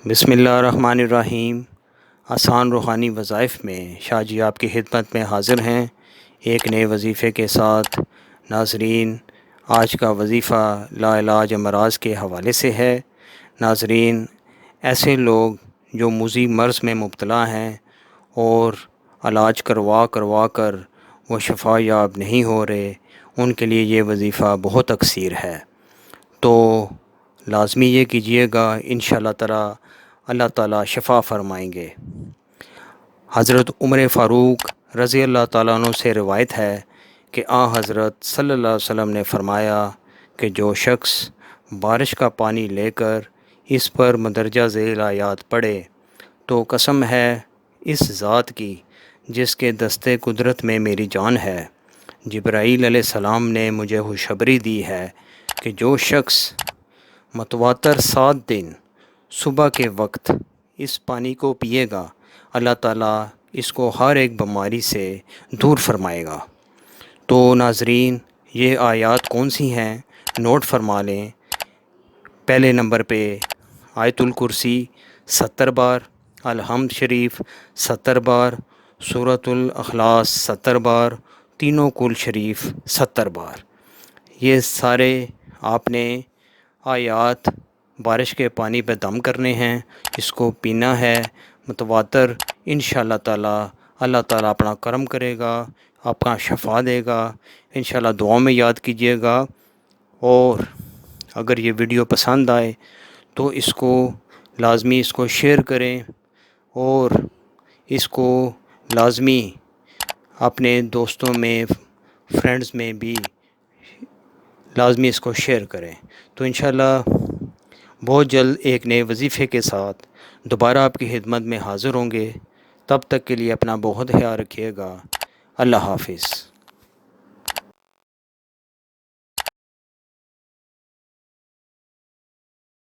بسم اللہ الرحمن الرحیم۔ آسان روحانی وظائف میں شاہ جی آپ کی خدمت میں حاضر ہیں ایک نئے وظیفے کے ساتھ۔ ناظرین، آج کا وظیفہ لا علاج امراض کے حوالے سے ہے۔ ناظرین، ایسے لوگ جو موذی مرض میں مبتلا ہیں اور علاج کروا کر وہ شفا یاب نہیں ہو رہے، ان کے لیے یہ وظیفہ بہت اکثیر ہے، تو لازمی یہ کیجیے گا، انشاءاللہ تعالی اللہ تعالیٰ شفا فرمائیں گے۔ حضرت عمر فاروق رضی اللہ تعالیٰ عنہ سے روایت ہے کہ حضرت صلی اللہ علیہ وسلم نے فرمایا کہ جو شخص بارش کا پانی لے کر اس پر مندرجہ ذیل آیات پڑھے تو قسم ہے اس ذات کی جس کے دستے قدرت میں میری جان ہے، جبرائیل علیہ السلام نے مجھے خوشخبری دی ہے کہ جو شخص متواتر 7 دن صبح کے وقت اس پانی کو پیے گا، اللہ تعالیٰ اس کو ہر ایک بیماری سے دور فرمائے گا۔ تو ناظرین، یہ آیات کون سی ہیں نوٹ فرما لیں۔ پہلے نمبر پہ آیت الکرسی 70 بار، الحمد شریف 70 بار، سورۃ الاخلاص 70 بار، تینوں کل شریف 70 بار۔ یہ سارے آپ نے آیات بارش کے پانی پہ دم کرنے ہیں، اس کو پینا ہے متواتر۔ انشاءاللہ تعالیٰ اللہ تعالیٰ اپنا کرم کرے گا، آپ کا شفا دے گا۔ انشاءاللہ دعاؤں میں یاد کیجیے گا، اور اگر یہ ویڈیو پسند آئے تو اس کو لازمی شیئر کریں، اور اس کو لازمی اپنے دوستوں میں، فرینڈز میں بھی لازمی اس کو شیئر کریں۔ تو انشاءاللہ بہت جلد ایک نئے وظیفے کے ساتھ دوبارہ آپ کی خدمت میں حاضر ہوں گے۔ تب تک کے لیے اپنا بہت خیال رکھیے گا۔ اللہ حافظ۔